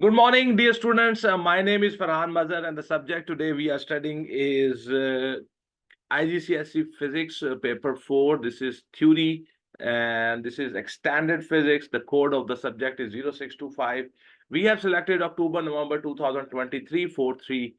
Good morning, dear students. My name is Ferhan Mazher, and the subject today we are studying is IGCSE Physics Paper 4. This is theory, and this is extended physics. The code of the subject is 0625. We have selected October-November 2023 4-3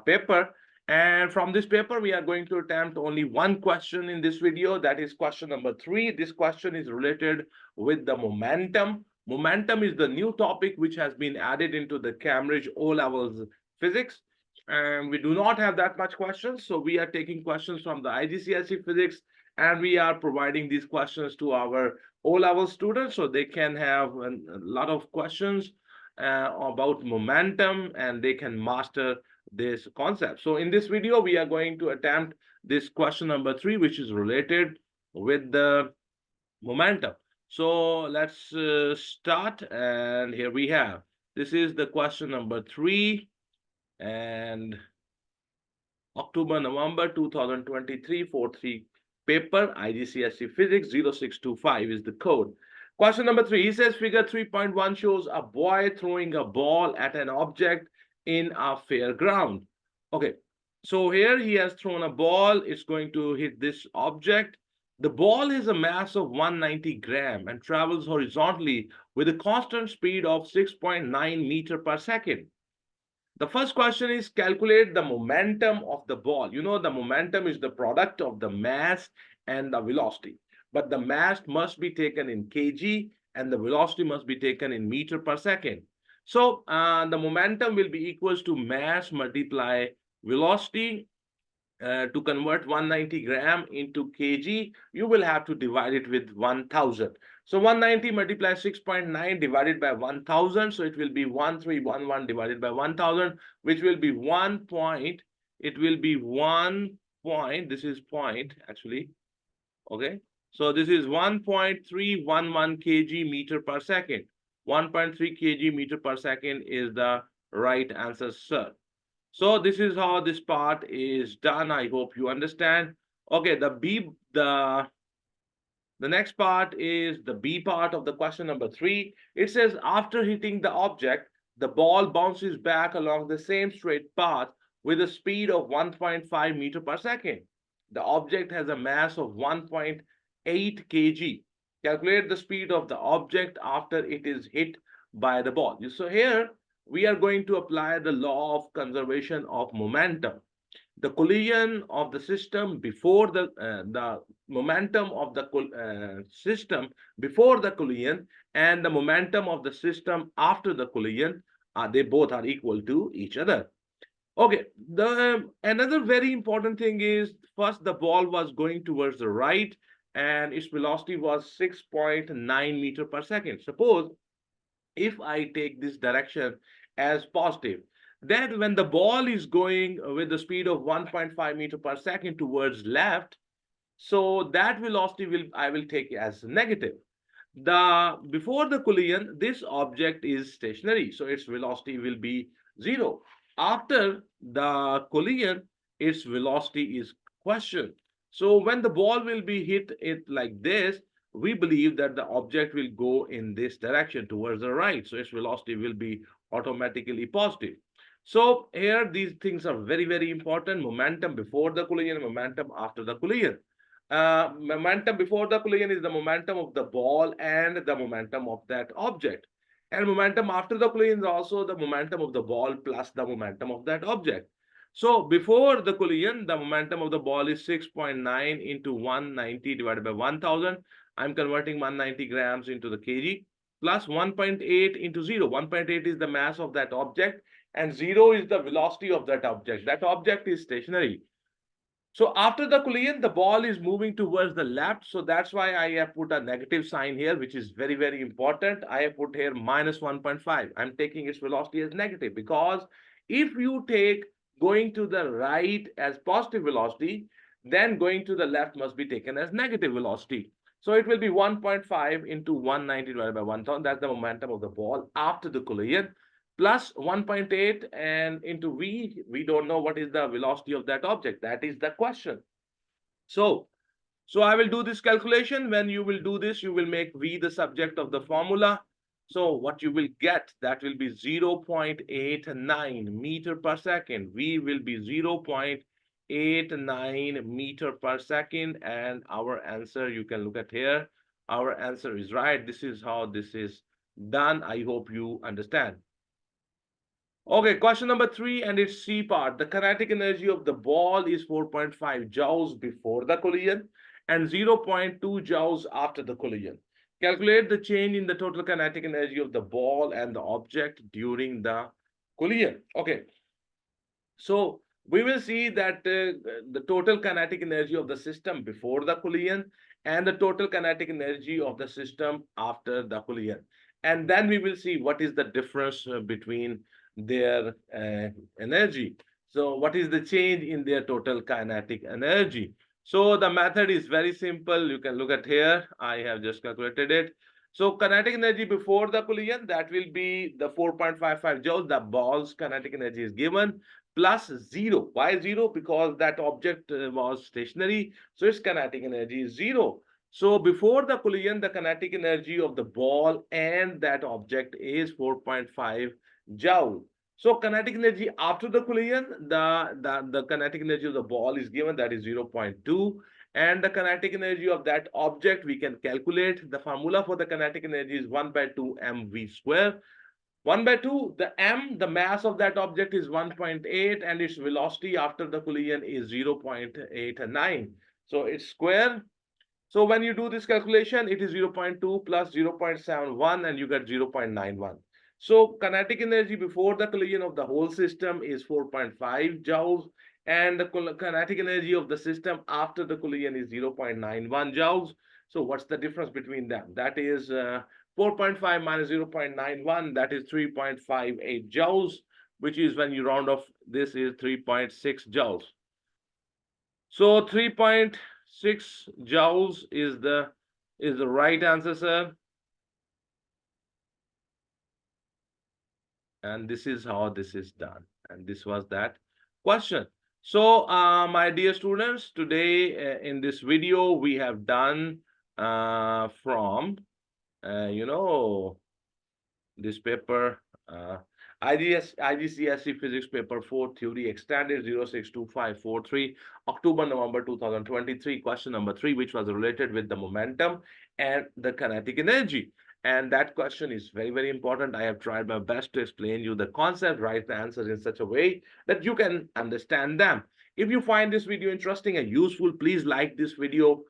paper. And from this paper, we are going to attempt only one question in this video. That is question number 3. This question is related with the momentum. Momentum is the new topic which has been added into the Cambridge O-levels physics. And we do not have that much questions, so we are taking questions from the IGCSE physics, and we are providing these questions to our O-level students so they can have a lot of questions about momentum and they can master this concept. So in this video, we are going to attempt this question number 3, which is related with the momentum. So let's start, and here we have. This is the question number 3, and October-November 2023 4-3 paper, IGCSE Physics 0625 is the code. Question number 3, he says figure 3.1 shows a boy throwing a ball at an object in a fairground. Okay, so here he has thrown a ball. It's going to hit this object. The ball has a mass of 190 gram and travels horizontally with a constant speed of 6.9 meter per second. The first question is calculate the momentum of the ball. You know, the momentum is the product of the mass and the velocity. But the mass must be taken in kg and the velocity must be taken in meter per second. So the momentum will be equals to mass multiply velocity. To convert 190 gram into kg, you will have to divide it with 1000. So 190 multiplied 6.9 divided by 1000. So it will be 1311 divided by 1000, which will be 1 point. It will be 1 point. This is point actually. Okay. So this is 1.311 kg meter per second. 1.3 kg meter per second is the right answer, sir. So this is how this part is done. I hope you understand. Okay, the next part is the B part of the question number 3. It says after hitting the object, the ball bounces back along the same straight path with a speed of 1.5 meter per second. The object has a mass of 1.8 kg. Calculate the speed of the object after it is hit by the ball. So here we are going to apply the law of conservation of momentum. The collision of the system before the momentum of the system before the collision and the momentum of the system after the collision, they both are equal to each other. Okay, the another very important thing is first the ball was going towards the right and its velocity was 6.9 meter per second. Suppose if I take this direction as positive, then when the ball is going with the speed of 1.5 meter per second towards left, so that velocity I will take as negative. Before the collision, this object is stationary, so its velocity will be 0. After the collision, its velocity is questioned. So when the ball will be hit it like this, we believe that the object will go in this direction towards the right. So its velocity will be automatically positive. So here these things are very, very important. Momentum before the collision, momentum after the collision. Momentum before the collision is the momentum of the ball and the momentum of that object. And momentum after the collision is also the momentum of the ball plus the momentum of that object. So before the collision, the momentum of the ball is 6.9 into 190 divided by 1000. I'm converting 190 grams into the kg plus 1.8 into 0. 1.8 is the mass of that object and 0 is the velocity of that object. That object is stationary. So after the collision, the ball is moving towards the left. So that's why I have put a negative sign here, which is very, very important. I have put here minus 1.5. I'm taking its velocity as negative because if you take going to the right as positive velocity, then going to the left must be taken as negative velocity. So it will be 1.5 into 190 divided by 1000. That's the momentum of the ball after the collision plus 1.8 and into v, we don't know what is the velocity of that object. That is the question. So I will do this calculation. When you will do this, you will make v the subject of the formula. So what you will get, that will be 0.89 meter per second. V will be 0.89 meter per second. And our answer, you can look at here. Our answer is right. This is how this is done. I hope you understand. Okay, question number 3, and its C part. The kinetic energy of the ball is 4.5 joules before the collision and 0.2 joules after the collision. Calculate the change in the total kinetic energy of the ball and the object during the collision. Okay, so we will see that the total kinetic energy of the system before the collision and the total kinetic energy of the system after the collision. And then we will see what is the difference between their energy. So what is the change in their total kinetic energy? So the method is very simple. You can look at here. I have just calculated it. So kinetic energy before the collision, that will be the 4.55 joules. The ball's kinetic energy is given plus 0. Why 0? Because that object was stationary, so its kinetic energy is 0. So before the collision, the kinetic energy of the ball and that object is 4.5 joule. So kinetic energy after the collision, the kinetic energy of the ball is given, that is 0.2. And the kinetic energy of that object, we can calculate. The formula for the kinetic energy is 1 by 2 mv square. 1 by 2, the mass of that object is 1.8 and its velocity after the collision is 0.89. So it's square. So when you do this calculation, it is 0.2 plus 0.71 and you get 0.91. So kinetic energy before the collision of the whole system is 4.5 joules and the kinetic energy of the system after the collision is 0.91 joules. So what's the difference between them? That is 4.5 minus 0.91, that is 3.58 joules, which is, when you round off, this is 3.6 joules. So 3.6 joules is the right answer, sir. And this is how this is done. And this was that question. So my dear students, today in this video, we have done from this paper, IGCSE Physics Paper 4 Theory Extended 062543, October, November 2023, question number 3, which was related with the momentum and the kinetic energy. And that question is very, very important. I have tried my best to explain you the concept, write the answers in such a way that you can understand them. If you find this video interesting and useful, please like this video.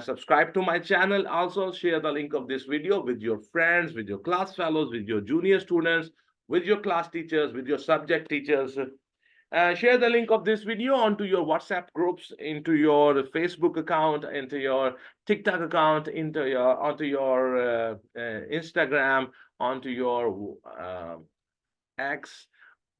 Subscribe to my channel. Also share the link of this video with your friends, with your class fellows, with your junior students, with your class teachers, with your subject teachers. Share the link of this video onto your WhatsApp groups, into your Facebook account, into your TikTok account, onto your Instagram, onto your X,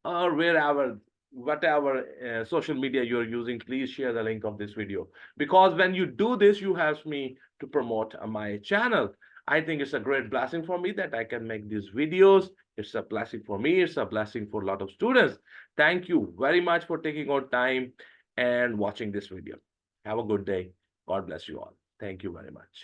or wherever, whatever social media you're using. Please share the link of this video, because when you do this, you help me to promote my channel. I think it's a great blessing for me that I can make these videos. It's a blessing for me. It's a blessing for a lot of students. Thank you very much for taking out time and watching this video. Have a good day. God bless you all. Thank you very much.